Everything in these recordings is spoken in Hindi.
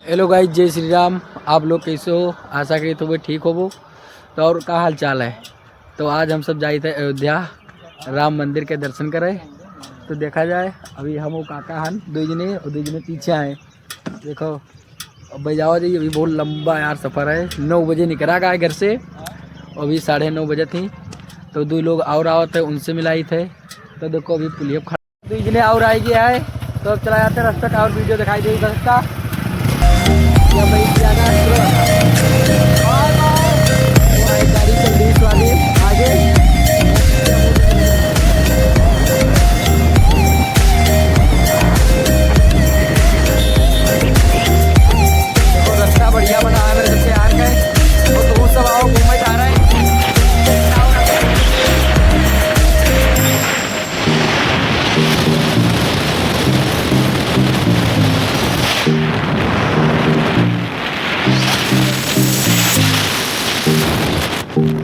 हेलो गाइस, जय श्री राम। आप लोग कैसे हो? आशा करी तो वे ठीक हो वो। तो और का हाल चाल है? तो आज हम सब जाए थे अयोध्या राम मंदिर के दर्शन करे। तो देखा जाए अभी हम वो काका हन दो जने पीछे आए। देखो अब भाई जाओ जी, अभी बहुत लंबा यार सफ़र है। 9 बजे निकला गया घर से, अभी 9:30 बजे थी। तो 2 लोग और आओ थे, उनसे मिलाई थे। तो देखो अभी पुलिया खड़ा 2 जने और आई गया है। तो अब चला जाते रास्ता का और वीडियो दिखाई देगी रास्ता या भाई ज़्यादा गाड़ी चल रही है वाली आगे। तो रास्ता बढ़िया बना है मेरे सबसे यार का। तो तुम सब आओ, घूमने जा रहे हैं।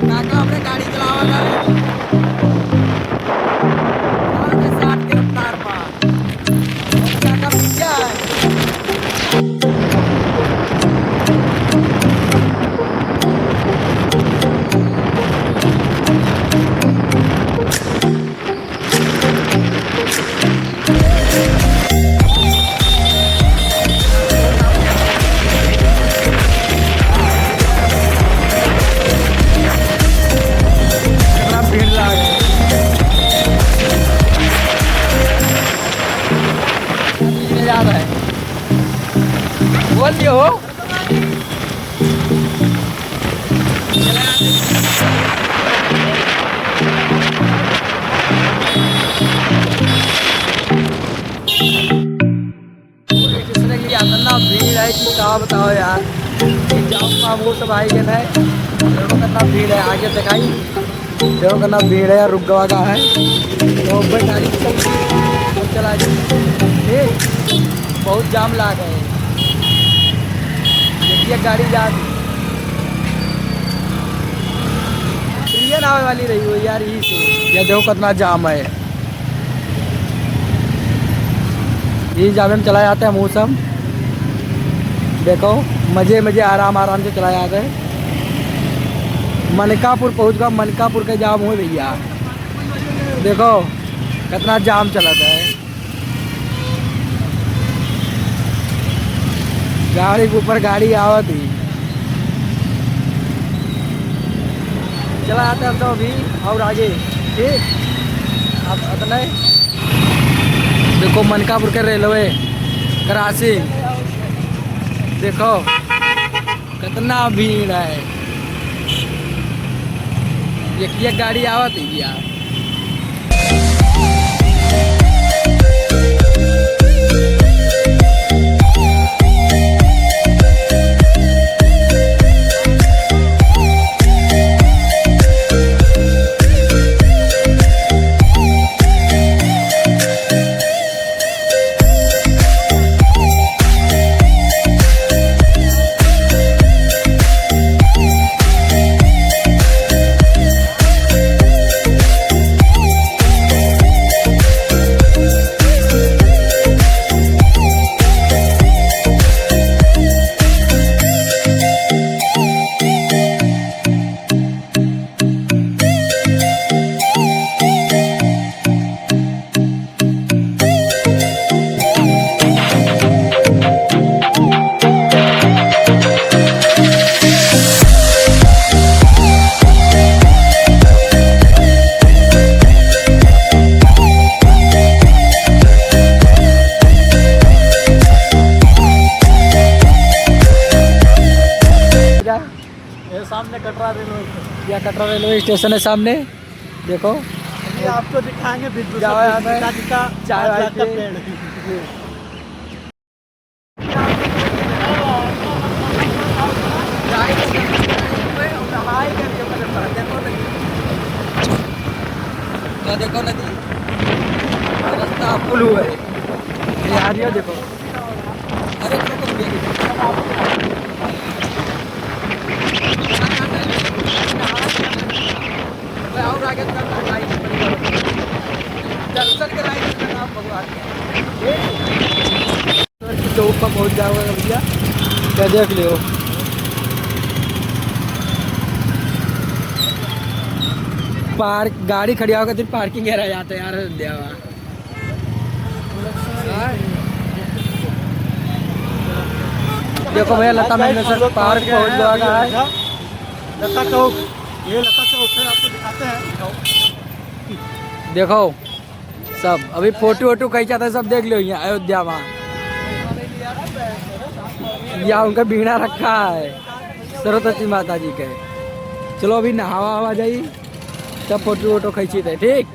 काका अपने गाड़ी चलावा है 60 की रफ्तार पर। काका पीछे है। बोलिए हो कितना भीड़ है कि क्या बताओ यार। जाऊँगा वो सब आई गए है। देखो कितना भीड़ है, आगे दिखाई देखो कितना भीड़ है। रुक गवा का है तो गाड़ी चला ठीक, बहुत जाम ला गए। ये गाड़ी जा ट्रेन आने वाली रही हो यार, यही से या देखो कितना जाम है। यही जाम में चला जाते हैं हम सब। देखो मज़े मज़े आराम आराम से चला जाते हैं। मनकापुर पहुंच गया, मनकापुर का जाम हो भैया। देखो कितना जाम चलाता है। गाड़ी के ऊपर गाड़ी आवत ही चला जाते हैं। तो अभी और आगे ठीक अब इतना देखो मनकापुर के रेलवे क्रॉसिंग देखो कितना भीड़ है। एक गाड़ी आवत ही यार। ये सामने कटरा रेलवे स्टेशन, या कटरा रेलवे स्टेशन है सामने। देखो ये आपको दिखाएंगे बिज्जू जाओ यहाँ पे। का चाय वाय का पे। पेड़। तो देखो नदी रास्ता फुल हुआ है। ये आ रही है देखो। अरे और आगे दर्शन कराएंगे भगवान के। चौक पर पहुँच जाओगे भैया। क्या देख लियो। पार्क गाड़ी खड़ी होकर तो पार्किंग रह जाता है यार अयोध्या में। देखो भैया लता मंगेशकर पार्क पहुंच गया है। लता चौक, ये लता चौक है, आपको दिखाते हैं। देखो सब अभी फोटो वोटो कहीं चाहता है, सब देख लो यहाँ अयोध्या में। यहाँ उनका बीड़ा रखा है सरस्वती माता जी के। चलो अभी नहावा हवा जाई, सब फोटो वोटो खींची थे। ठीक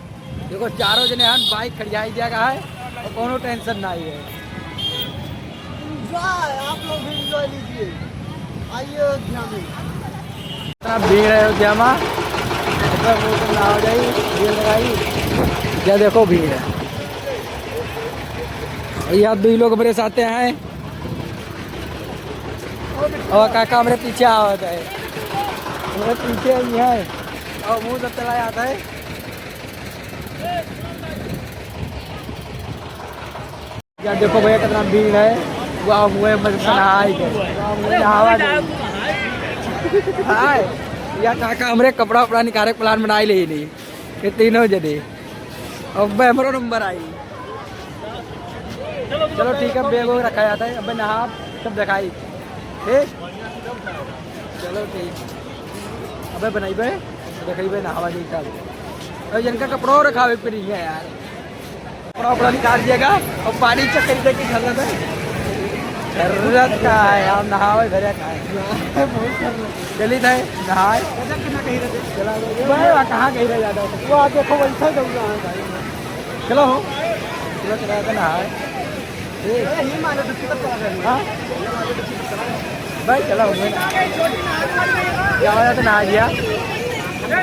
देखो चारों जने हम बाइक खड़ियाई दिया गया है और कोनो टेंशन नहीं है। आप लोग भी एंजॉय लीजिए, आइए अयोध्या में। इतना भीड़ है अयोध्या में, नहावा जाई भीड़ लगाई, क्या देखो भीड़ है। और यहाँ दो लोग मेरे साथ हैं और काका मेरे पीछे आवत है, मेरे पीछे ही है और मुंह सब चला जाता है। क्या देखो भैया कितना भीड़ है। वाह हुए या काका हमरे कपड़ा वपड़ा निकाले प्लान बनाई ले नहीं ये तीनों जने। अब हमारा नंबर आई। चलो ठीक है, बैग वैग रखा जाता है। अब नहा सब दिखाई ठीक। चलो ठीक, अबे बनाई बे दिखाई बे नहावा नहीं सब। और जिनका कपड़ा रखा फिर है यार, कपड़ा वपड़ा निकाल दिएगा और पानी चक्कर दे के जरूरत है। जरूरत का है आप नहावे घर का चली थे नहाए कहाँ कहीं रह जाता है। वो आप देखो वैसा ही जाऊँगा भाई। चलो हो चलो चला था नहाए भाई। चलो क्या तो नहा गया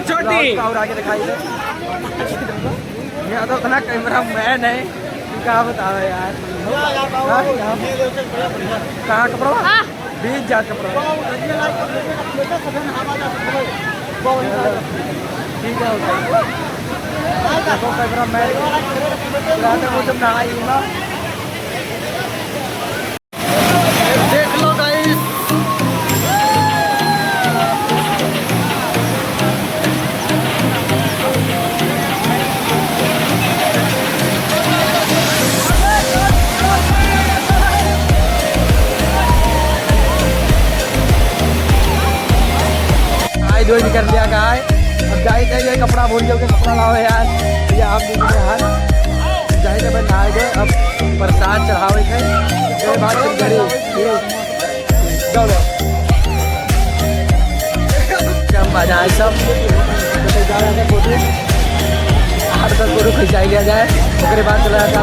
छोटी और आगे दिखाई दे। यहाँ तो उतना कैमरा मैन है, क्या बताओ यार। कहाँ कपड़ा 20,000 कपड़ा ठीक है। देखो कैमरा मैन वो सब नहाइएगा। देख लो गाइस कर लिया गाय। अब जाए थे ये कपड़ा भूल गए, कपड़ा लाओ यार। ये आप हाथ जाए थे नहाए गए। अब प्रसाद चढ़ावे थे बजाए सब फोटो 8-10 फोटो खिंचाई लिया जाए। उसके बाद चला जाता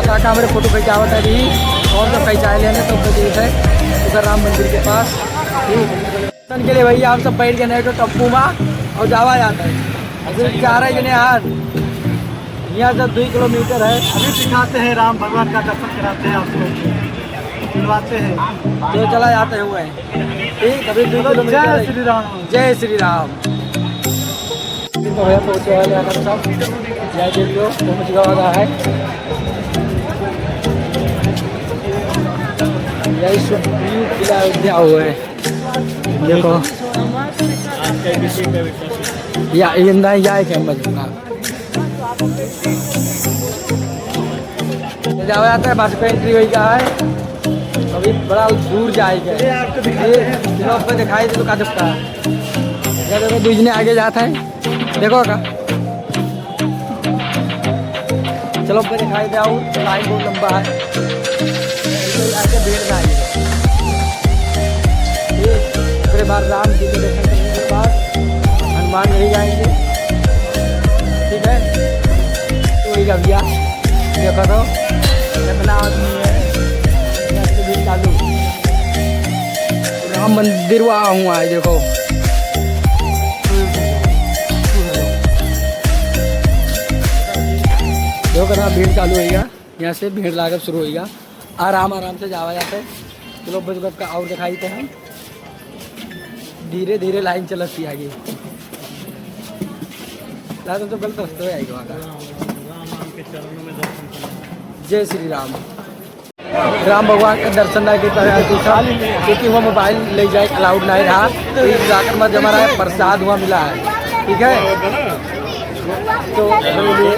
काका हमारे फोटो खिंचावत है भी और सब खिंचाए लेने तो है उधर राम मंदिर के पास। दर्शन के लिए भैया हम सब बैठ गए नहीं तो टप्पू में और जावा जाता है। अभी 4 जने हाथ यहाँ से 2 किलोमीटर है। अभी दिखाते हैं राम भगवान का दर्शन कराते हैं, आपको बुलवाते हैं तो चला जाते हुए ठीक। अभी 2 किलोमीटर। जय श्री राम, जय श्री राम। तो भैया पहुँचे वाले सब जय देवियों पहुँच गया है। यही किला अयोध्या हुआ है। देखो या जाए फेमस जाता है बस पे एंट्री हुई का है। अभी बड़ा दूर जाएगा पे दिखाई दे तो का दुखता है। देखो 2 जने आगे जाता है देखो का। चलो पे दिखाई दे और लाइन बहुत लंबा है आगे भीड़ ना आई। उसके बाद राम जी के दर्शन करने के बाद हनुमान नहीं जाएंगे ठीक है। तो वही का भैया देखो तो कितना आदमी है भीड़ चालू। राम मंदिर वहाँ हुआ है देखो। देखो कितना भीड़ चालू होगा। यहाँ से भीड़ लागत शुरू होगा। आराम से जावा जाते हैं। चलो बस का और दिखाई थे हम धीरे धीरे लाइन चलती आगे। तो गलत रास्ते आएगा। जय श्री राम। राम भगवान के दर्शन नहीं कर पाया क्योंकि वो मोबाइल ले जाए अलाउड नहीं रहा, तो इस जाकर मत हमारा प्रसाद हुआ मिला है, ठीक है। तो ये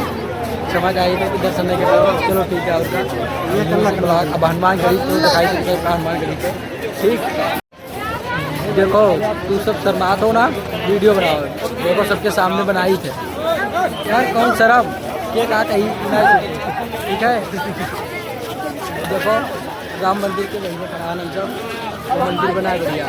समझ आई तो दर्शन नहीं कर पाया, चलो ठीक है। उसका ये ब्लॉग अब हनुमान गढ़ी तो दिखाई देते हैं हनुमान गढ़ी के, ठीक। देखो तू सब शर्मात हो ना, वीडियो बनाओ, देखो सबके सामने बनाई थे यार, कौन शर्म केक आता ही, ठीक है। देखो राम मंदिर के वहीं पर खड़ा नहीं, सब मंदिर बना दिया।